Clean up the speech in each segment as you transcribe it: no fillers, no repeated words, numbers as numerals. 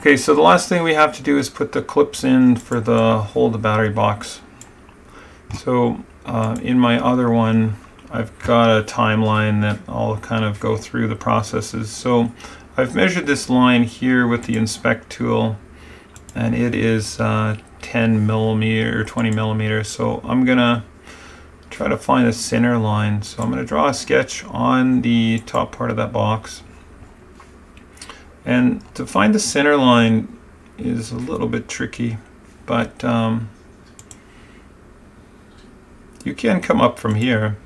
Okay, so the last thing we have to do is put the clips in for the hold the battery box. So in my other one, I've got a timeline that I'll kind of go through the processes. So I've measured this line here with the inspect tool, and it is 10 millimeter, 20 millimeters. So I'm gonna try to find a center line. So I'm gonna draw a sketch on the top part of that box. And to find the center line is a little bit tricky, but you can come up from here,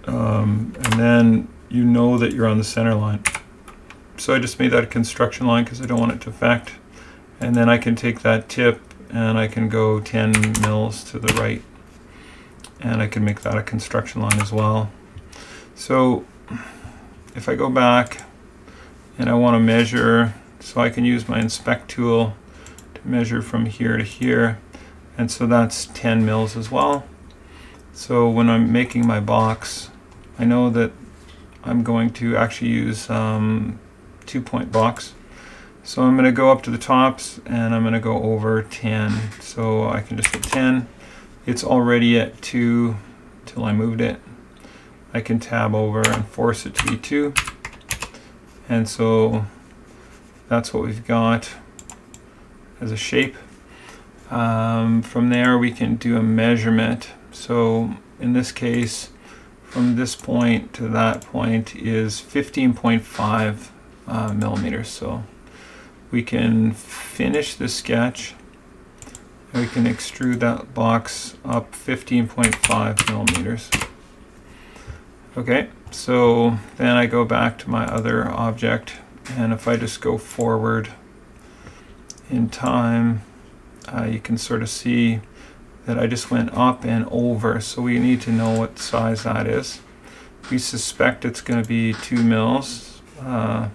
and then you know that you're on the center line. So I just made that a construction line because I don't want it to affect. And then I can take that tip and I can go 10 mils to the right, and I can make that a construction line as well. So if I go back and I want to measure, so I can use my inspect tool to measure from here to here, and so that's 10 mils as well. So when I'm making my box, I know that I'm going to actually use 2-point box. So I'm going to go up to the tops and I'm going to go over 10. So I can just hit 10. It's already at 2 till I moved it. I can tab over and force it to be 2. And so that's what we've got as a shape. From there we can do a measurement. So in this case, from this point to that point is 15.5 millimeters. So we can finish the sketch and we can extrude that box up 15.5 millimeters. Okay, so then I go back to my other object, and if I just go forward in time, you can sort of see that I just went up and over. So we need to know what size that is. We suspect it's going to be 2 mils. So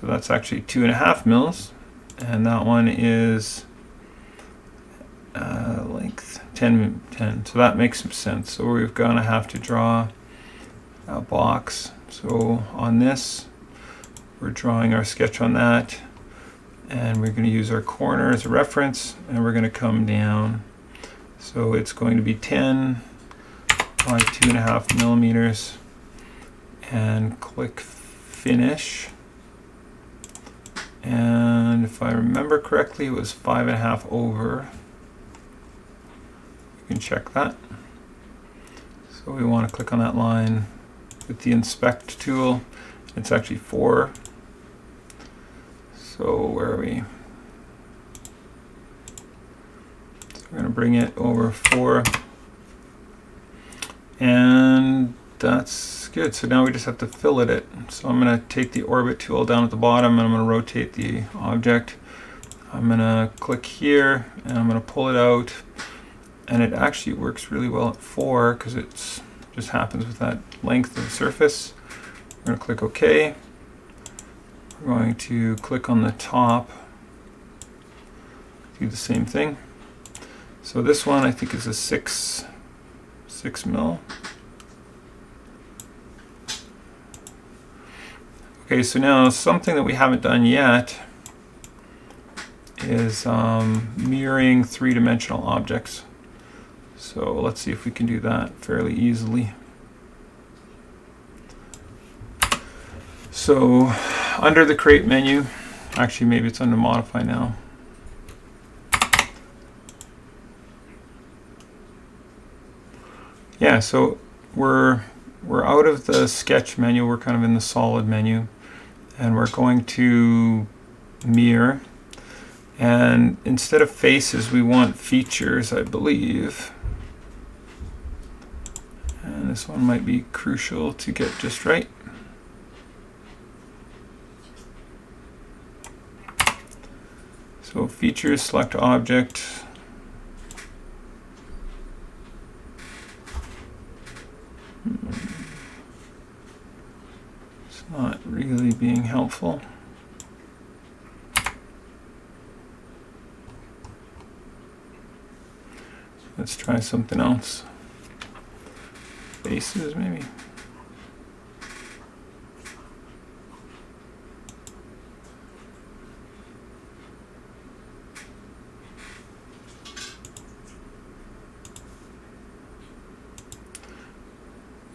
that's actually 2.5 mils. And that one is length 10. So that makes some sense. So we're going to have to draw a box. So on this, we're drawing our sketch on that. And we're going to use our corner as a reference, and we're going to come down. So it's going to be 10 by 2.5 millimeters, and click finish. And if I remember correctly, it was 5.5 over. You can check that. So we want to click on that line with the inspect tool. It's actually 4. So where are we? So we're going to bring it over 4. And that's good. So now we just have to fillet it. So I'm going to take the orbit tool down at the bottom, and I'm going to rotate the object. I'm going to click here and I'm going to pull it out. And it actually works really well at 4 because it just happens with that length of the surface. We're going to click OK. We're going to click on the top, do the same thing. So this one I think is a 6 mil. Okay, so now something that we haven't done yet is mirroring 3-dimensional objects. So let's see if we can do that fairly easily. So under the create menu, actually maybe it's under modify now. Yeah, so we're out of the sketch menu, we're kind of in the solid menu, and we're going to mirror. And instead of faces, we want features, I believe. And this one might be crucial to get just right. So features, select object. It's not really being helpful. Let's try something else. Faces, maybe.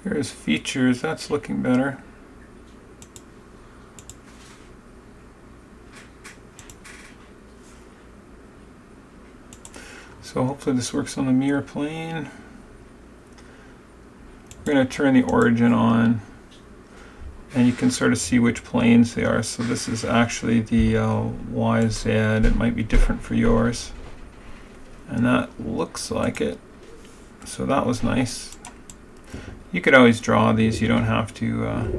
Here's features, that's looking better. So hopefully this works on the mirror plane. We're going to turn the origin on, and you can sort of see which planes they are. So this is actually the YZ. It might be different for yours. And that looks like it. So that was nice. You could always draw these. You don't have to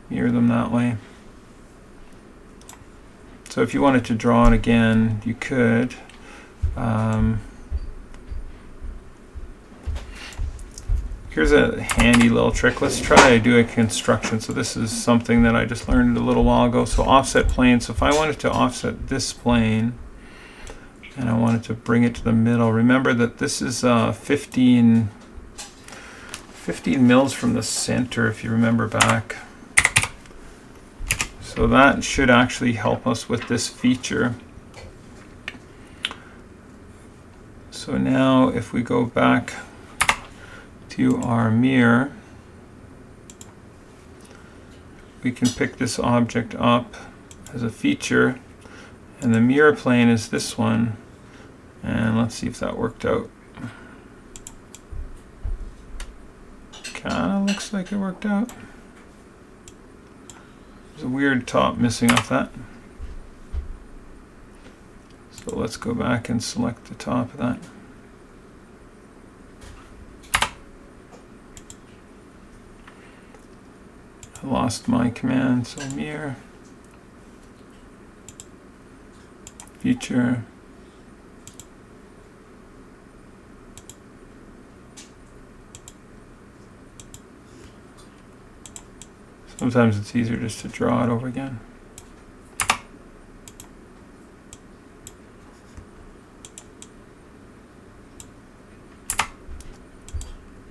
mirror them that way. So if you wanted to draw it again, you could. Here's a handy little trick. Let's try to do a construction. So this is something that I just learned a little while ago. So offset plane. So if I wanted to offset this plane and I wanted to bring it to the middle, remember that this is 15 mils from the center, if you remember back. So that should actually help us with this feature. So now if we go back to our mirror, we can pick this object up as a feature, and the mirror plane is this one, and let's see if that worked out. Kinda looks like it worked out. There's a weird top missing off that. So let's go back and select the top of that. I lost my command, so mirror, feature, sometimes it's easier just to draw it over again.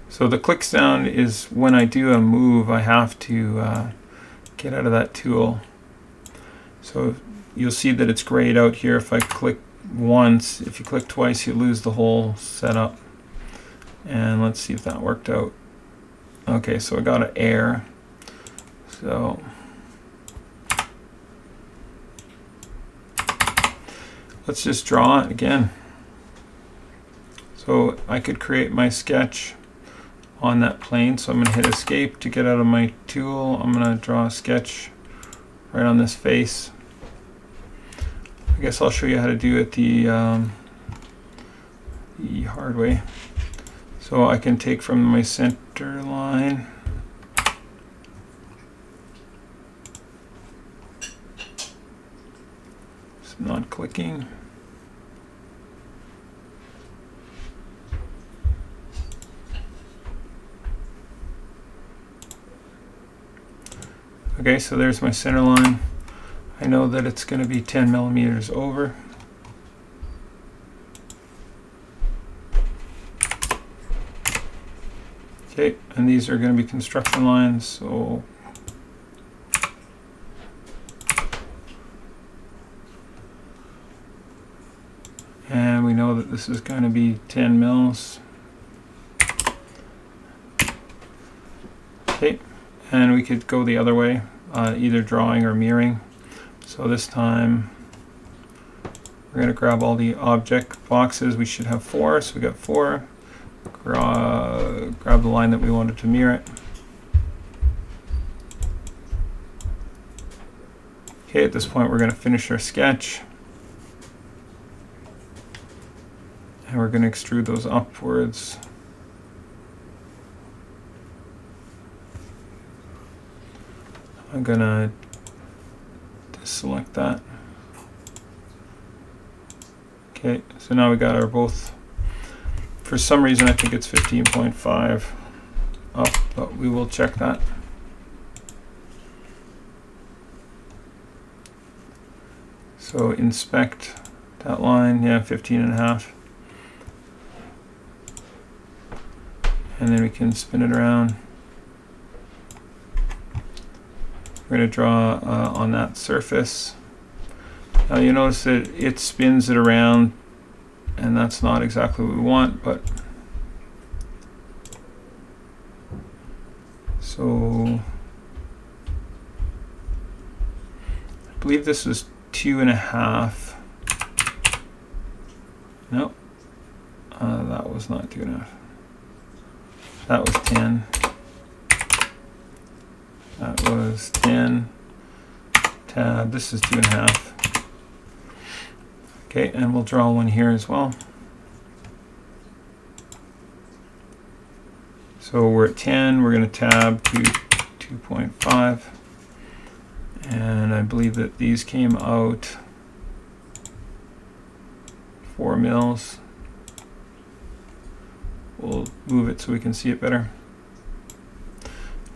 So the click sound is when I do a move, I have to get out of that tool. So you'll see that it's grayed out here if I click once. If you click twice, you lose the whole setup. And let's see if that worked out. Okay, so I got an error. So let's just draw it again. So I could create my sketch on that plane. So I'm going to hit escape to get out of my tool. I'm going to draw a sketch right on this face. I guess I'll show you how to do it the hard way. So I can take from my center line, it's not clicking. Okay, so there's my center line. I know that it's going to be 10 millimeters over. Okay, and these are going to be construction lines, so and we know that this is going to be 10 mils. Okay, and we could go the other way, either drawing or mirroring. So this time we're going to grab all the object boxes. We should have 4, so we got 4. Grab the line that we wanted to mirror it. Okay, at this point we're going to finish our sketch. And we're going to extrude those upwards. I'm going to select that. Okay, so now we got our both. For some reason I think it's 15.5 up, but we will check that. So inspect that line, yeah, 15.5. And then we can spin it around. We're going to draw on that surface. Now you notice that it spins it around, and that's not exactly what we want, but So I believe this was 2.5. No, that was not 2.5. That was 10. That was 10. Tab, this is 2.5. Okay, and we'll draw one here as well. So we're at 10, we're going to tab to 2.5. And I believe that these came out 4 mils. We'll move it so we can see it better.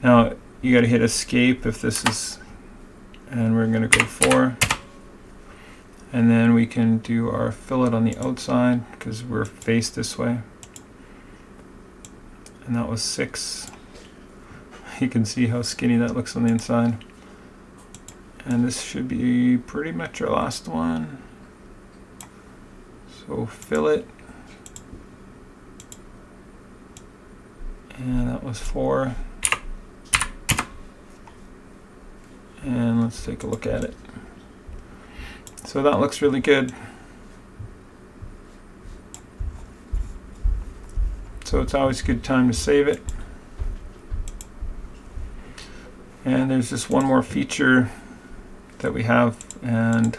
Now you got to hit escape if this is, and we're going to go 4. And then we can do our fillet on the outside because we're faced this way. And that was 6. You can see how skinny that looks on the inside. And this should be pretty much our last one. So fillet. And that was 4. And let's take a look at it. So that looks really good. So it's always a good time to save it. And there's just one more feature that we have, and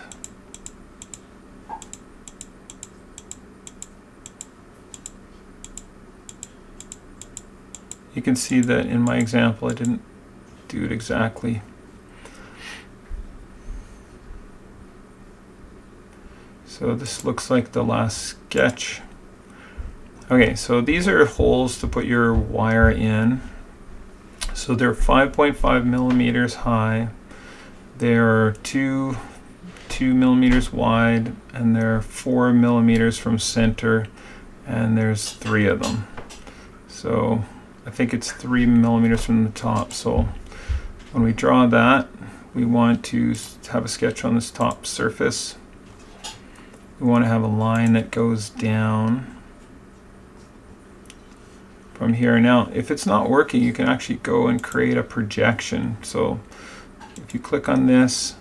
you can see that in my example I didn't do it exactly. So this looks like the last sketch. Okay, so these are holes to put your wire in. So they're 5.5 millimeters high. They're 2 millimeters wide, and they're 4 millimeters from center, and there's 3 of them. So I think it's 3 millimeters from the top. So when we draw that, we want to have a sketch on this top surface. We want to have a line that goes down from here. Now, if it's not working, you can actually go and create a projection. So if you click on this,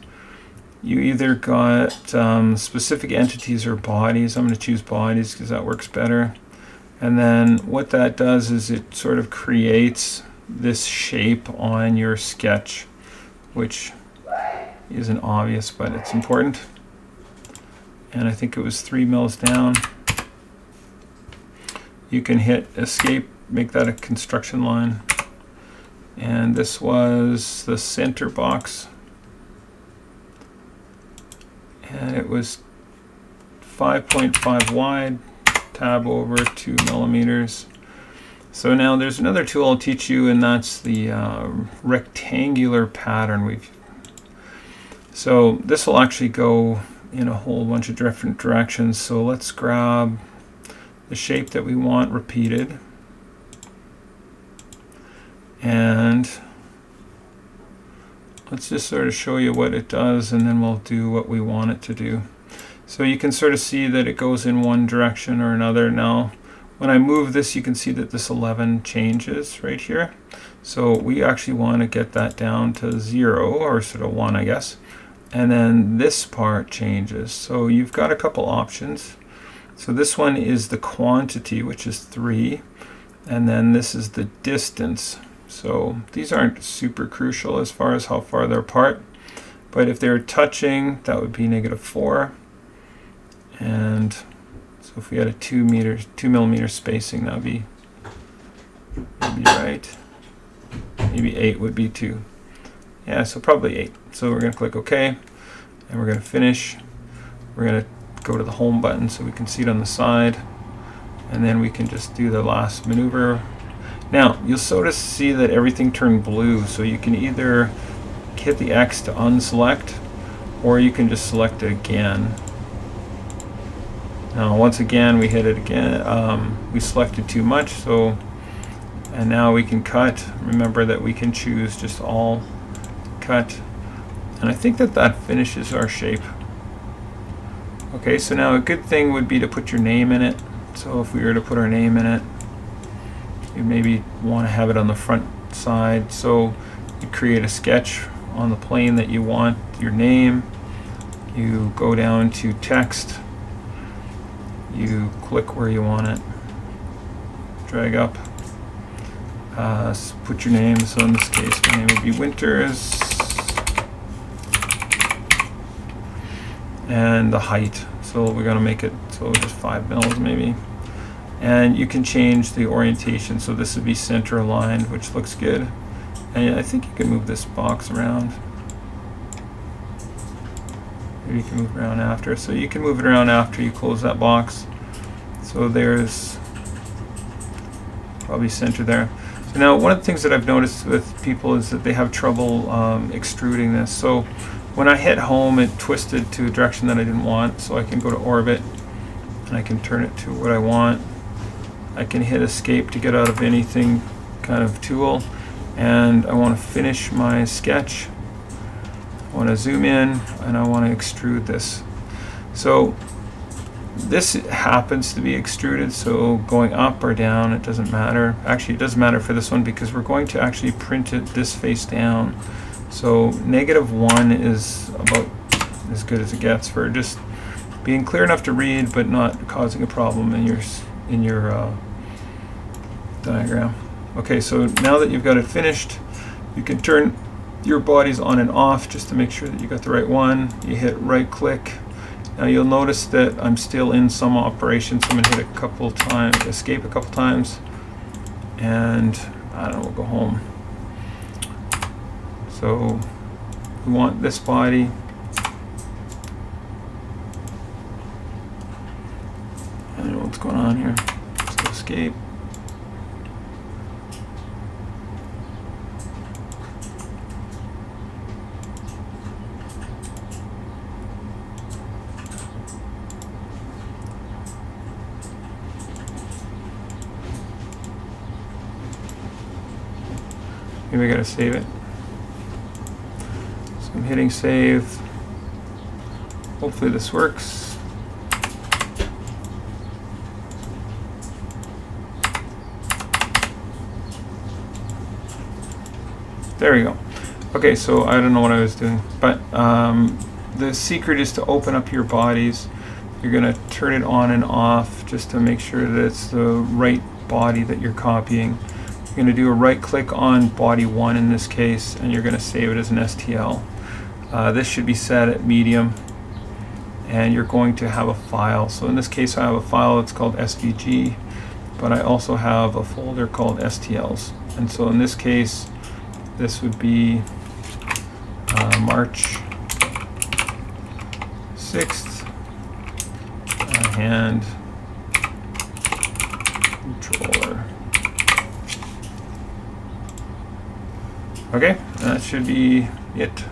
you either got specific entities or bodies. I'm going to choose bodies because that works better. And then what that does is it sort of creates this shape on your sketch, which isn't obvious, but it's important. And I think it was 3 mils down. You can hit escape, make that a construction line. And this was the center box. And it was 5.5 wide, tab over 2 millimeters. So now there's another tool I'll teach you, and that's the rectangular pattern. So this will actually go in a whole bunch of different directions. So let's grab the shape that we want repeated, and let's just sort of show you what it does, and then we'll do what we want it to do. So you can sort of see that it goes in one direction or another. Now when I move this, you can see that this 11 changes right here. So we actually want to get that down to 0, or sort of 1, I guess. And then this part changes. So you've got a couple options. So this one is the quantity, which is 3, and then this is the distance. So these aren't super crucial as far as how far they're apart, but if they're touching, that would be -4. And so if we had a 2 millimeter spacing, that would be right. Maybe 8 would be 2. Yeah, so probably 8. So we're going to click OK, and we're going to finish. We're going to go to the home button so we can see it on the side, and then we can just do the last maneuver. Now you'll sort of see that everything turned blue, so you can either hit the X to unselect, or you can just select it again. Now once again we hit it again, we selected too much, so, and now we can cut. Remember that we can choose just all cut, and I think that that finishes our shape. Okay, so now a good thing would be to put your name in it. So if we were to put our name in it, you maybe want to have it on the front side. So you create a sketch on the plane that you want your name. You go down to text. You click where you want it. Drag up. Put your name. So in this case, my name would be Winters. And the height. So we're going to make it so just 5 mils maybe. And you can change the orientation. So this would be center aligned, which looks good. And I think you can move this box around. Maybe you can move it around after. So you can move it around after you close that box. So there's probably center there. So now one of the things that I've noticed with people is that they have trouble extruding this. So when I hit home, it twisted to a direction that I didn't want. So I can go to orbit and I can turn it to what I want. I can hit escape to get out of anything kind of tool. And I want to finish my sketch. I want to zoom in and I want to extrude this. So this happens to be extruded, so going up or down, it doesn't matter. Actually, it does matter for this one because we're going to actually print it this face down. So -1 is about as good as it gets for just being clear enough to read but not causing a problem in your diagram. Okay, so now that you've got it finished, you can turn your bodies on and off just to make sure that you got the right one. You hit right click. Now you'll notice that I'm still in some operation, so I'm going to hit a couple times, escape a couple times, and I don't know, we'll go home. So we want this body. I don't know what's going on here. So escape. Maybe I gotta save it. So I'm hitting save. Hopefully this works. There we go. Okay, so I don't know what I was doing, but the secret is to open up your bodies. You're gonna turn it on and off just to make sure that it's the right body that you're copying. You're going to do a right click on body 1 in this case, and you're going to save it as an STL. This should be set at medium, and you're going to have a file. So in this case I have a file that's called SVG, but I also have a folder called STLs. And so in this case, this would be March 6th, hand controller. Okay, that should be it.